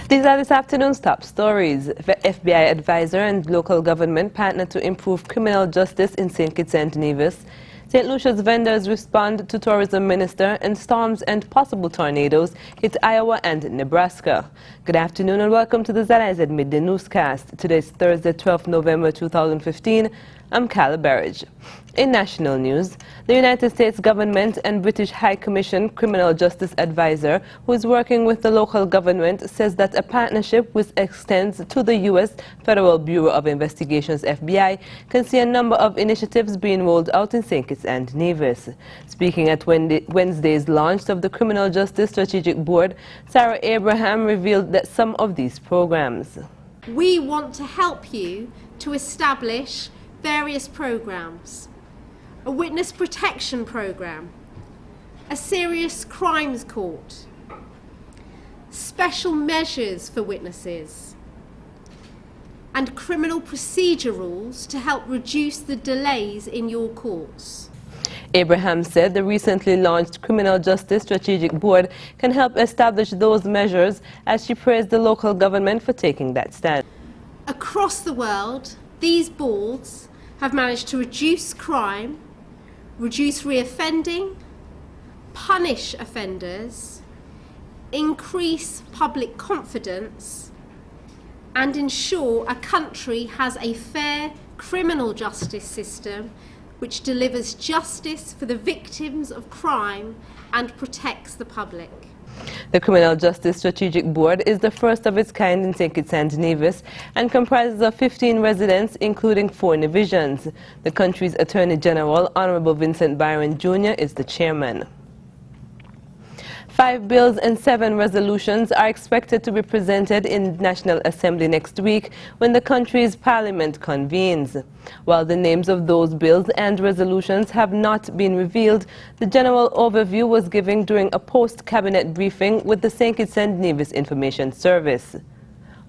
These are this afternoon's top stories. The FBI advisor and local government partner to improve criminal justice in St. Kitts and Nevis. St. Lucia's vendors respond to tourism minister, and storms and possible tornadoes hit Iowa and Nebraska. Good afternoon and welcome to the ZIZ Midday Newscast. Today is Thursday, 12th November 2015. I'm Carla Berridge. In national news, the United States government and British High Commission criminal justice advisor, who is working with the local government, says that a partnership which extends to the U.S. Federal Bureau of Investigation's FBI can see a number of initiatives being rolled out in St. Kitts and Nevis. Speaking at Wednesday's launch of the Criminal Justice Strategic Board, Sarah Abraham revealed that some of these programs. We want to help you to establish various programs: a witness protection program, a serious crimes court, special measures for witnesses, and criminal procedure rules to help reduce the delays in your courts. Abraham said the recently launched Criminal Justice Strategic Board can help establish those measures, as she praised the local government for taking that stand. Across the world, these boards have managed to reduce crime, reduce reoffending, punish offenders, increase public confidence, and ensure a country has a fair criminal justice system which delivers justice for the victims of crime and protects the public. The Criminal Justice Strategic Board is the first of its kind in St. Kitts and Nevis and comprises of 15 residents, including 4 divisions. The country's Attorney General, Honorable Vincent Byron Jr., is the chairman. 5 bills and 7 resolutions are expected to be presented in National Assembly next week when the country's parliament convenes. While the names of those bills and resolutions have not been revealed, the general overview was given during a post-cabinet briefing with the St. Kitts and Nevis Information Service.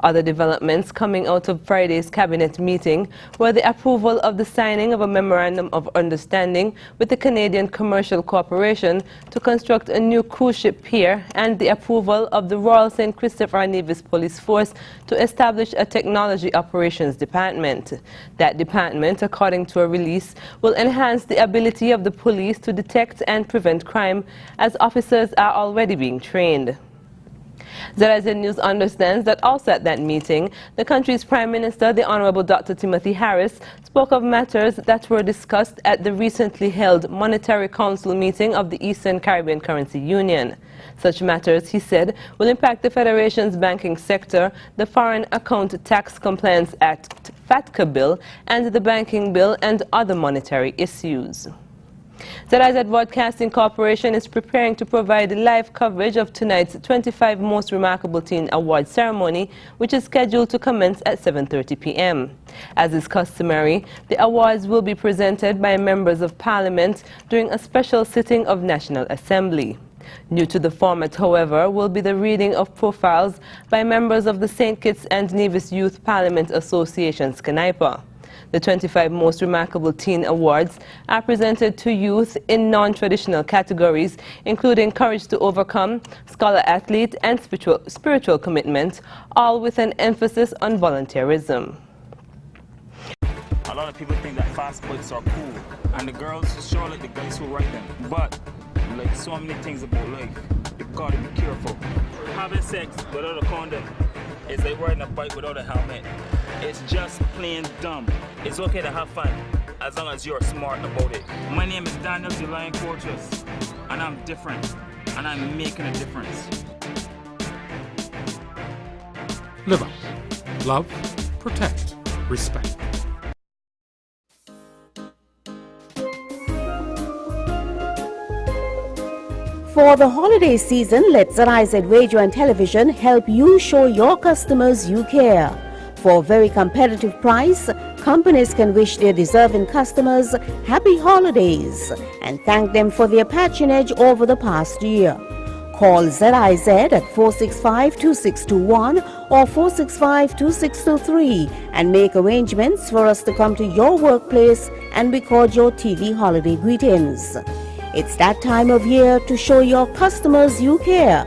Other developments coming out of Friday's cabinet meeting were the approval of the signing of a memorandum of understanding with the Canadian Commercial Corporation to construct a new cruise ship pier, and the approval of the Royal St. Christopher Nevis Police Force to establish a technology operations department. That department, according to a release, will enhance the ability of the police to detect and prevent crime, as officers are already being trained. ZIZ News understands that also at that meeting, the country's Prime Minister, the Honorable Dr. Timothy Harris, spoke of matters that were discussed at the recently held Monetary Council meeting of the Eastern Caribbean Currency Union. Such matters, he said, will impact the Federation's banking sector, the Foreign Account Tax Compliance Act FATCA bill, and the banking bill, and other monetary issues. ZIZ Broadcasting Corporation is preparing to provide live coverage of tonight's 25 Most Remarkable Teen Award ceremony, which is scheduled to commence at 7:30 p.m. As is customary, the awards will be presented by members of Parliament during a special sitting of National Assembly. New to the format, however, will be the reading of profiles by members of the St. Kitts and Nevis Youth Parliament Association, SCNIPA. The 25 Most Remarkable Teen Awards are presented to youth in non-traditional categories, including Courage to Overcome, Scholar Athlete, and Spiritual Commitment, all with an emphasis on volunteerism. A lot of people think that fast bikes are cool, and the girls sure like the guys who ride them. But, like so many things about life, you've got to be careful. Having sex without a condom is like riding a bike without a helmet. It's just plain dumb. It's okay to have fun, as long as you're smart about it. My name is Daniel the Lion Fortress, and I'm different, and I'm making a difference. Live up, love, protect, respect. For the holiday season, let ZIZ Radio and Television help you show your customers you care. For a very competitive price, companies can wish their deserving customers happy holidays and thank them for their patronage over the past year. Call ZIZ at 465-2621 or 465-2623 and make arrangements for us to come to your workplace and record your TV holiday greetings. It's that time of year to show your customers you care.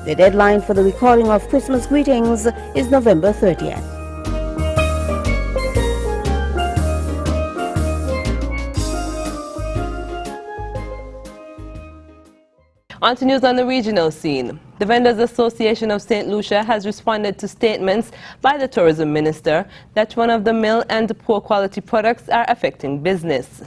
The deadline for the recording of Christmas greetings is November 30th. On to news on the regional scene. The Vendors Association of St. Lucia has responded to statements by the tourism minister that run-of-the-mill and poor quality products are affecting business.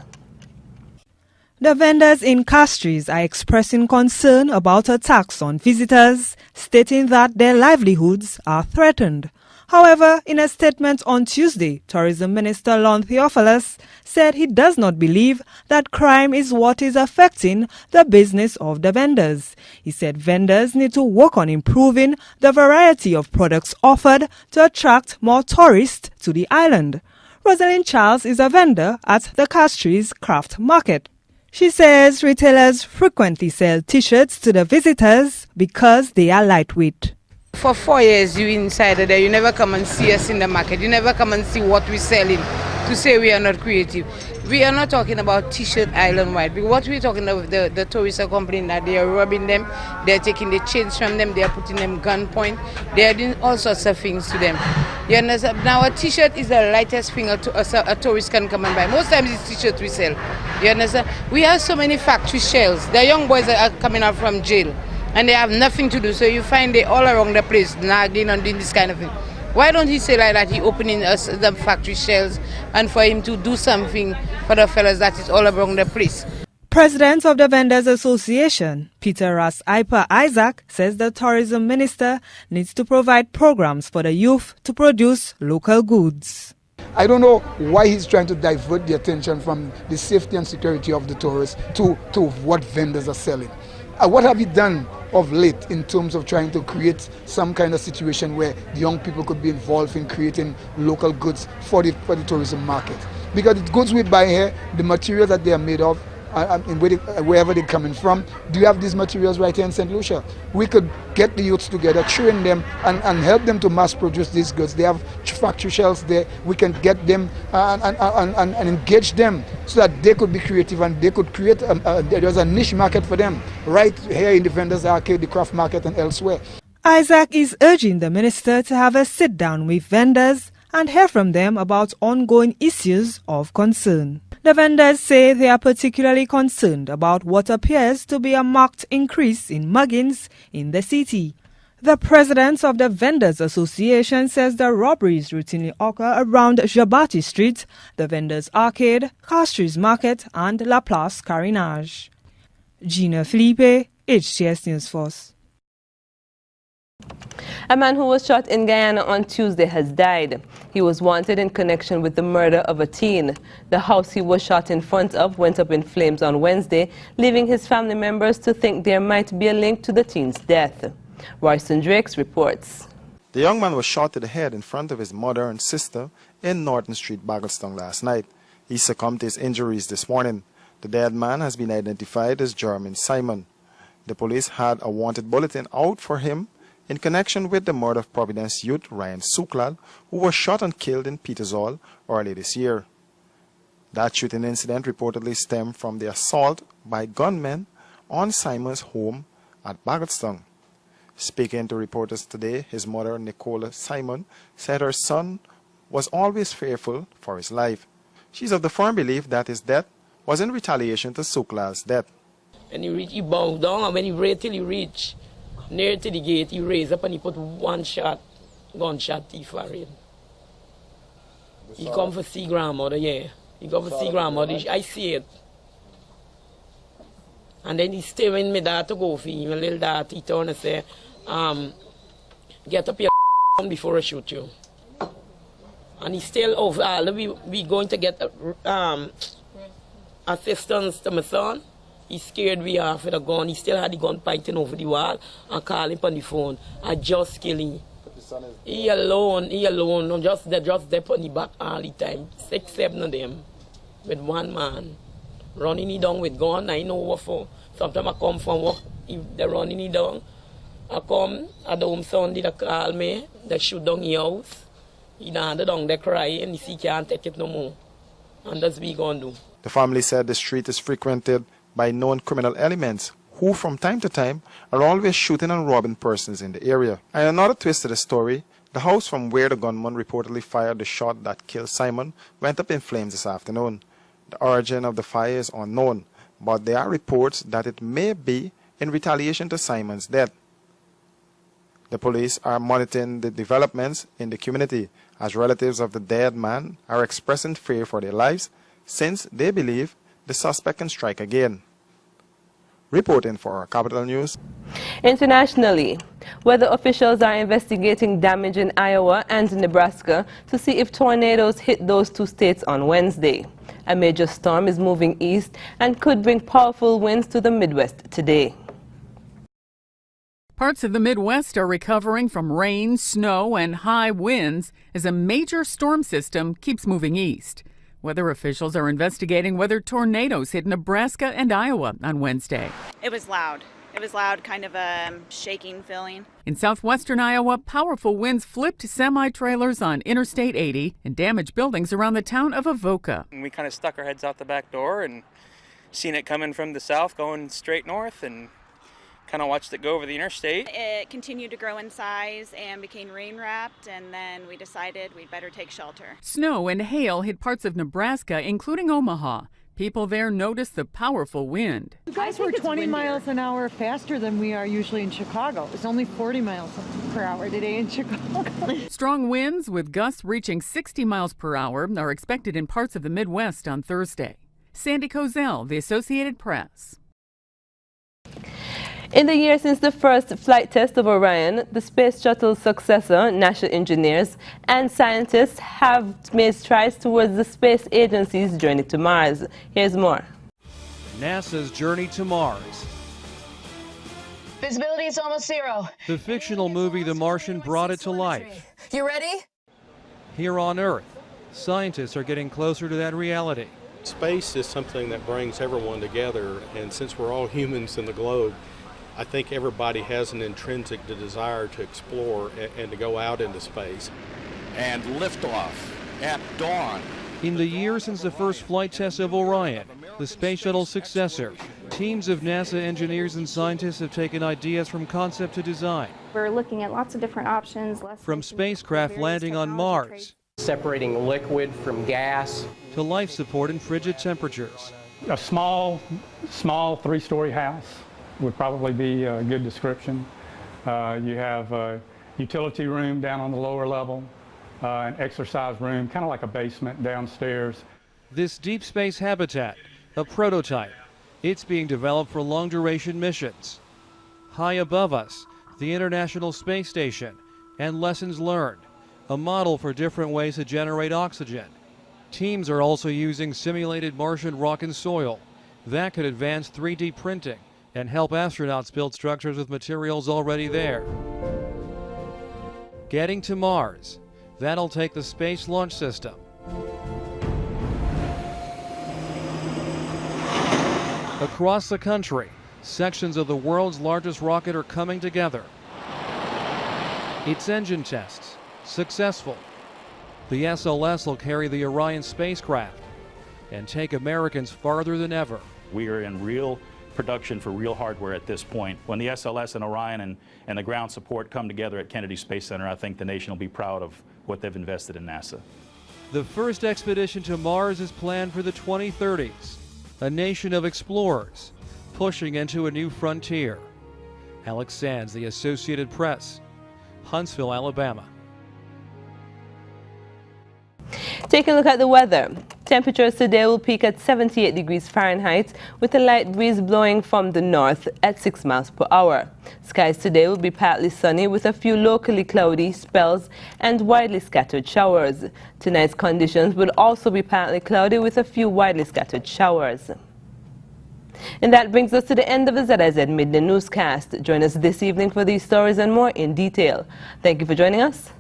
The vendors in Castries are expressing concern about a tax on visitors, stating that their livelihoods are threatened. However, in a statement on Tuesday, Tourism Minister Lon Theophilus said he does not believe that crime is what is affecting the business of the vendors. He said vendors need to work on improving the variety of products offered to attract more tourists to the island. Rosalind Charles is a vendor at the Castries Craft Market. She says retailers frequently sell T-shirts to the visitors because they are lightweight. For 4 years you inside there, you never come and see us in the market. You never come and see what we're selling to say we are not creative. We are not talking about T-shirt island-wide. What we're talking about, the tourists are complaining that they are robbing them, they're taking the chains from them, they are putting them gunpoint, they are doing all sorts of things to them. You understand? Now a T-shirt is the lightest thing a tourist can come and buy. Most times it's T-shirt we sell. You understand? We have so many factory shells. The young boys are coming out from jail and they have nothing to do. So you find they all around the place nagging and doing this kind of thing. Why don't he say like that, he opening us the factory shells and for him to do something for the fellas that is all around the place. President of the Vendors Association, Peter Ras Iper Isaac, says the tourism minister needs to provide programs for the youth to produce local goods. I don't know why he's trying to divert the attention from the safety and security of the tourists to what vendors are selling. What have you done of late in terms of trying to create some kind of situation where the young people could be involved in creating local goods for the tourism market? Because the goods we buy here, the materials that they are made of, wherever they're coming from, do you have these materials right here in St. Lucia? We could get the youths together, train them and help them to mass produce these goods. They have factory shells there. We can get them and engage them so that they could be creative and they could create, there's a niche market for them right here in the Vendors Arcade, the craft market and elsewhere. Isaac is urging the minister to have a sit down with vendors and hear from them about ongoing issues of concern. The vendors say they are particularly concerned about what appears to be a marked increase in muggings in the city. The president of the Vendors Association says the robberies routinely occur around Jabati Street, the Vendors Arcade, Castries Market and La Place Carinage. Gina Felipe, HTS News Force. A man who was shot in Guyana on Tuesday has died. He was wanted in connection with the murder of a teen. The house he was shot in front of went up in flames on Wednesday, leaving his family members to think there might be a link to the teen's death. Royston Drakes reports. The young man was shot to the head in front of his mother and sister in Norton Street, Baggelstown last night. He succumbed to his injuries this morning. The dead man has been identified as Jeremy Simon. The police had a wanted bulletin out for him in connection with the murder of Providence youth Ryan Suklal, who was shot and killed in Petersall early this year. That shooting incident reportedly stemmed from the assault by gunmen on Simon's home at Baggelstown. Speaking to reporters today, his mother, Nicola Simon, said her son was always fearful for his life. She's of the firm belief that his death was in retaliation to Suklal's death. And he bowed down, and when he reached till he reached near to the gate, he raised up and he put one gunshot to forehead. He come for see grandmother, yeah. He come for see grandmother, I see it. And then he stay with me dad to go for him, my little dad, he turned and say, get up your before I shoot you. And he still over, we going to get assistance to my son. He scared me off with a gun. He still had the gun pointing over the wall and calling on the phone. I just kill him. He alone. They're just there on the back all the time. 6, 7 of them with one man. Running it down with gun, I know what for. Sometimes I come from work, if they're running it down. I come, at the home son did call me, they shoot down the house. He landed down, they cry, and he can't take it no more. And that's what we gonna do. The family said the street is frequented by known criminal elements who from time to time are always shooting and robbing persons in the area. And another twist to the story, the house from where the gunman reportedly fired the shot that killed Simon went up in flames this afternoon. The origin of the fire is unknown, but there are reports that it may be in retaliation to Simon's death. The police are monitoring the developments in the community as relatives of the dead man are expressing fear for their lives since they believe the suspect can strike again. Reporting for Capital News. Internationally, weather officials are investigating damage in Iowa and Nebraska to see if tornadoes hit those two states on Wednesday. A major storm is moving east and could bring powerful winds to the Midwest today. Parts of the Midwest are recovering from rain, snow, and high winds as a major storm system keeps moving east. Weather officials are investigating whether tornadoes hit Nebraska and Iowa on Wednesday. It was loud. It was loud, kind of a shaking feeling. In southwestern Iowa, powerful winds flipped semi-trailers on Interstate 80 and damaged buildings around the town of Avoca. We kind of stuck our heads out the back door and seen it coming from the south going straight north and kind of watched it go over the interstate. It continued to grow in size and became rain-wrapped, and then we decided we'd better take shelter. Snow and hail hit parts of Nebraska, including Omaha. People there noticed the powerful wind. You guys were 20 miles an hour faster than we are usually in Chicago. It's only 40 miles per hour today in Chicago. Strong winds with gusts reaching 60 miles per hour are expected in parts of the Midwest on Thursday. Sandy Kozel, The Associated Press. In the year since the first flight test of Orion, the space shuttle's successor, NASA engineers and scientists have made strides towards the space agency's journey to Mars. Here's more. NASA's journey to Mars. Visibility is almost zero. The fictional movie The Martian brought it to life. You ready? Here on Earth, scientists are getting closer to that reality. Space is something that brings everyone together, and since we're all humans in the globe, I think everybody has an intrinsic desire to explore and to go out into space. And liftoff at dawn. In the year since the first flight test of Orion, the space shuttle's successor, teams of NASA engineers and scientists have taken ideas from concept to design. We're looking at lots of different options. From spacecraft landing on Mars, separating liquid from gas, to life support in frigid temperatures. A small 3-story house would probably be a good description. You have a utility room down on the lower level, an exercise room, kind of like a basement downstairs. This deep space habitat, a prototype, it's being developed for long-duration missions. High above us, the International Space Station, and lessons learned, a model for different ways to generate oxygen. Teams are also using simulated Martian rock and soil. That could advance 3D printing and help astronauts build structures with materials already there. Getting to Mars, that'll take the Space Launch System. Across the country, sections of the world's largest rocket are coming together. Its engine tests, successful. The SLS will carry the Orion spacecraft and take Americans farther than ever. We are in real production for real hardware at this point. When the SLS and Orion and the ground support come together at Kennedy Space Center, I think the nation will be proud of what they've invested in NASA. The first expedition to Mars is planned for the 2030s. A nation of explorers pushing into a new frontier. Alex Sands, The Associated Press, Huntsville, Alabama. Taking a look at the weather. Temperatures today will peak at 78 degrees Fahrenheit with a light breeze blowing from the north at 6 miles per hour. Skies today will be partly sunny with a few locally cloudy spells and widely scattered showers. Tonight's conditions will also be partly cloudy with a few widely scattered showers. And that brings us to the end of the ZIZ Midday Newscast. Join us this evening for these stories and more in detail. Thank you for joining us.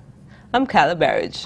I'm Carla Barrage.